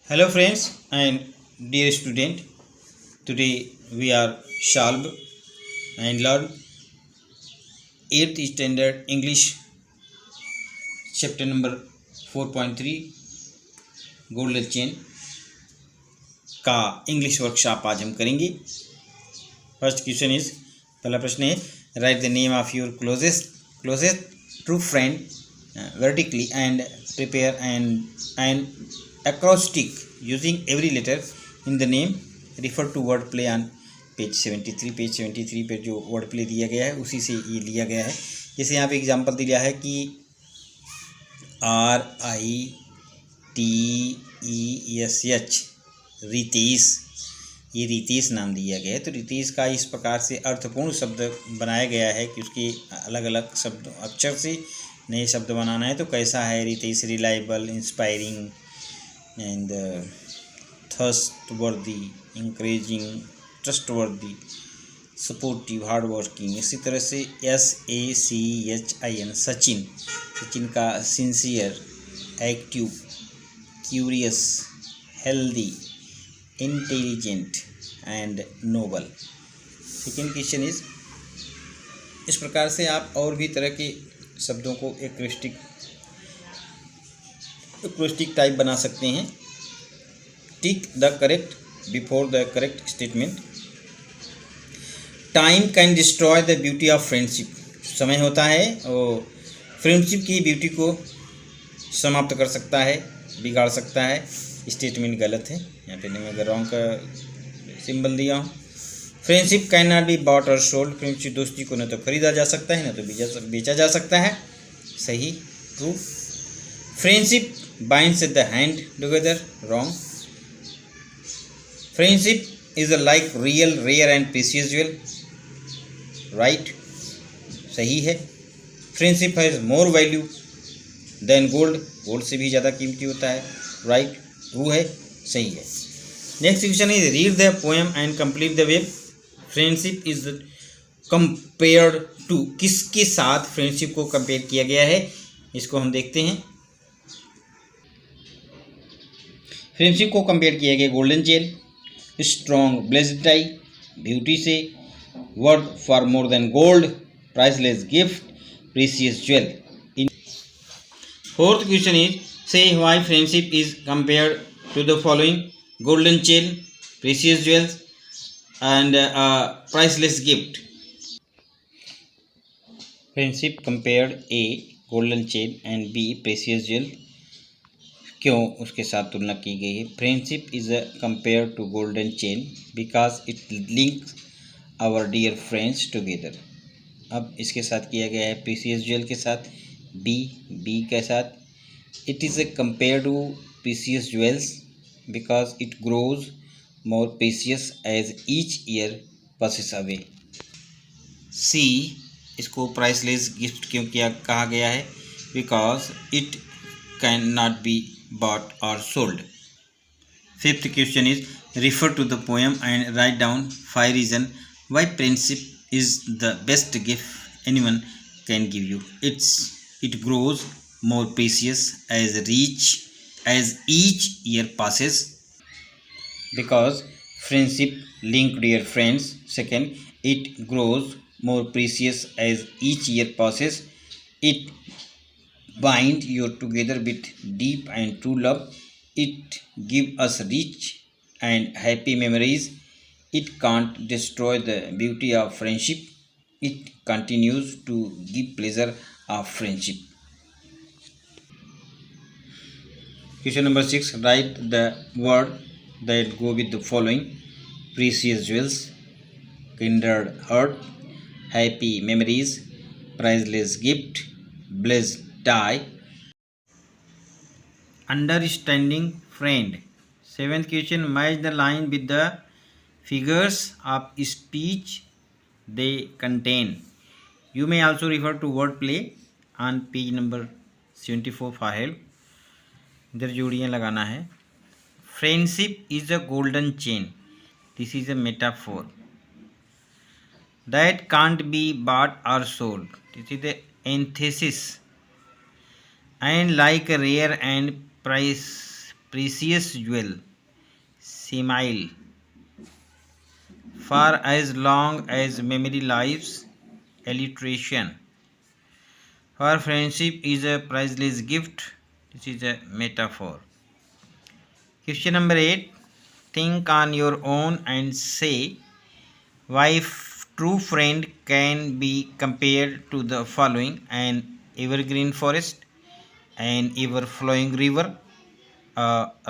Hello friends and dear student, today we are solve and learn 8th standard English chapter number 4.3 golden chain का English workshop आज हम करेंगे। First question is, पहला प्रश्न है, right the name of your closest true friend vertically and prepare an acrostic using every letter in the name. Refer to word play on page 73 पे जो word play दिया गया है उसी से ये लिया गया है। जैसे यहाँ पे एग्जांपल दिया है कि RITESH रितेश, ये रितेश नाम दिया गया है। तो रितेश का इस प्रकार से अर्थपूर्ण शब्द बनाया गया है कि उसके अलग अलग शब्द अक्षर से नए शब्द बनाना है। तो कैसा है Ritesh? Reliable, inspiring and trustworthy, encouraging, trustworthy, supportive, hard working. इसी तरह से SACHIN सचिन, सचिन का sincere, active, curious, healthy, intelligent and noble. Second question is, इस प्रकार से आप और भी तरह के शब्दों को एक्रोस्टिक टाइप बना सकते हैं। Tick the correct before the correct statement. Time can destroy the beauty of friendship. समय होता है और फ्रेंडशिप की ब्यूटी को समाप्त कर सकता है, बिगाड़ सकता है। स्टेटमेंट गलत है, यहाँ पे मैं रॉन्ग का सिंबल दिया हूँ। Friendship can not be bought or sold. Friendship दोस्ती को न तो खरीदा जा सकता है न तो बेचा जा सकता है। सही, true. Friendship binds the hand together, wrong. Friendship is like real, rare and precious jewel, right, सही है। Friendship has more value than gold, gold से भी ज़्यादा कीमती होता है, राइट, ट्रू है, सही है। Next question is, read the poem and complete the web. Friendship is compared to, किसके साथ फ्रेंडशिप को कंपेयर किया गया है, इसको हम देखते हैं। फ्रेंडशिप को कंपेयर किया गया golden chain, strong blessed tie, beauty से, worth for more than gold, priceless gift, precious jewel. Fourth question is, say why friendship is compared to the following: golden chain, precious jewels and priceless gift. Friendship compared A golden chain and B precious jewel. क्यों उसके साथ तुलना की गई है? Friendship is compare to golden chain because it links our dear friends together. अब इसके साथ किया गया है प्रेशियस ज्वेल के साथ, B के साथ। It is compare to precious jewels because it grows more precious as each year passes away. C, इसको प्राइसलेस गिफ्ट क्यों कहा गया है? Because it can not be bought or sold. Fifth question is, refer to the poem and write down 5 reason why friendship is the best gift anyone can give you. It grows more precious as each year passes because friendship link dear friends. Second, it grows more precious as each year passes. It bind you together with deep and true love. It give us rich and happy memories. It can't destroy the beauty of friendship. It continues to give pleasure of friendship. Question number 6, write the word that go with the following: precious jewels, kindred heart, happy memories, priceless gift, blessed tie, understanding friend. Seventh question, match the line with the figures of speech they contain. You may also refer to word play on page number 74 for help. इधर जोड़ियाँ लगाना है। Friendship is a golden chain. This is a metaphor that can't be bought or sold. This is the antithesis. And like a rare and precious jewel, smile. For as long as memory lives, alliteration. For friendship is a priceless gift. This is a metaphor. Question number 8. Think on your own and say why true friend can be compared to the following: an evergreen forest, an ever flowing river, a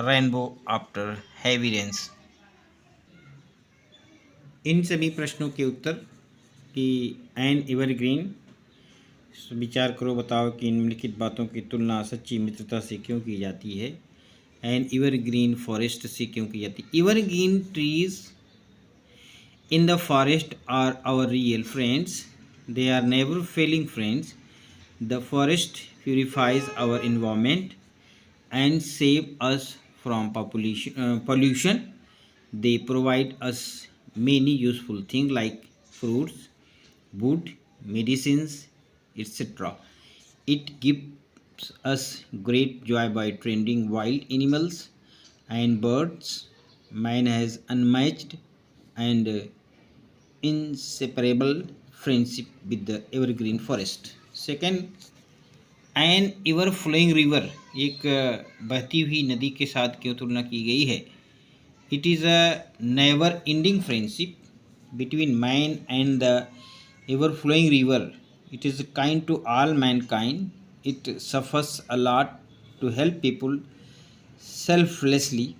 rainbow after heavy rains. इन सभी प्रश्नों के उत्तर कि N evergreen, विचार करो, बताओ कि निम्नलिखित बातों की तुलना सच्ची मित्रता से क्यों की जाती है। एन एवरग्रीन फॉरेस्ट से क्यों की जाती है। Evergreen trees in the forest are our real friends. They are never failing friends. The forest purifies our environment and save us from pollution. They provide us many useful things like fruits, wood, medicines, etc. It gives us great joy by tending wild animals and birds. Man has unmatched and inseparable friendship with the evergreen forest. Second, an ever flowing river, एक बहती हुई नदी के साथ क्यों तुलना की गई है। It is a never ending friendship between man and the ever flowing river. It is kind to all mankind. It suffers a lot to help people selflessly.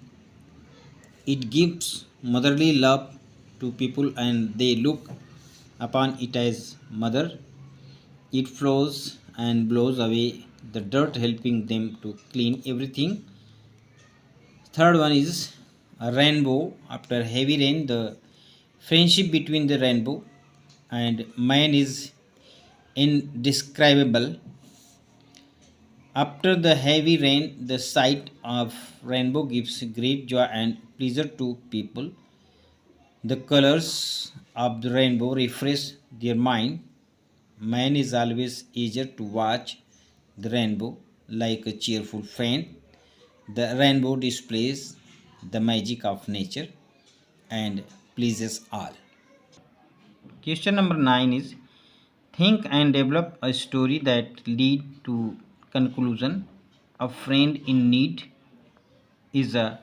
It gives motherly love to people and they look upon it as mother. It flows and blows away the dirt, helping them to clean everything. Third one is a rainbow after heavy rain. The friendship between the rainbow and man is indescribable. After the heavy rain, the sight of rainbow gives great joy and pleasure to people. The colors of the rainbow refresh their mind. Man is always eager to watch the rainbow like a cheerful friend. The rainbow displays the magic of nature and pleases all. Question number 9 is think and develop a story that lead to conclusion. A friend in need is a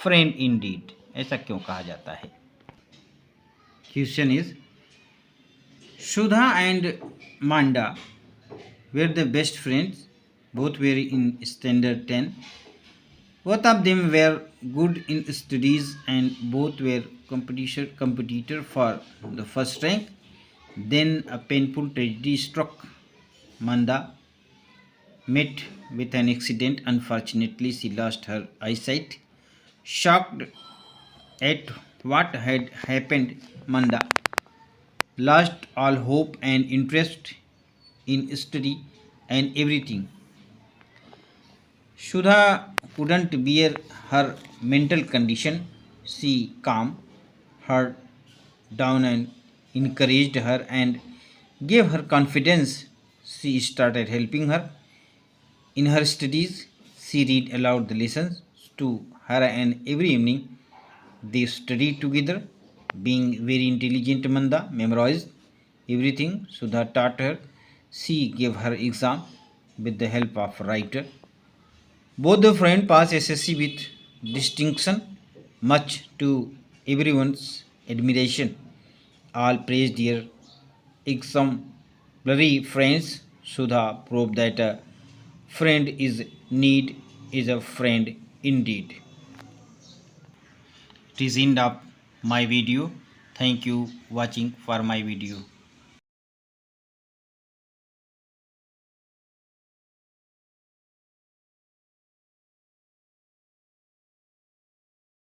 friend indeed. ऐसा क्यों कहा जाता है। Question is Sudha and Manda were the best friends. Both were in standard 10. Both of them were good in studies and both were competitor for the first rank. Then a painful tragedy struck. Manda met with an accident. Unfortunately, she lost her eyesight. Shocked at what had happened, Manda lost all hope and interest in study and everything. Sudha couldn't bear her mental condition. She calmed her down and encouraged her and gave her confidence. She started helping her in her studies. She read aloud the lessons to her and every evening they studied together. Being very intelligent, Manda memorized everything Sudha taught her. She gave her exam with the help of a writer. Both the friends passed SSC with distinction, much to everyone's admiration. All praised their exemplary friends. Sudha proved that a friend is need is a friend indeed. It is end of my video. Thank you watching for my video.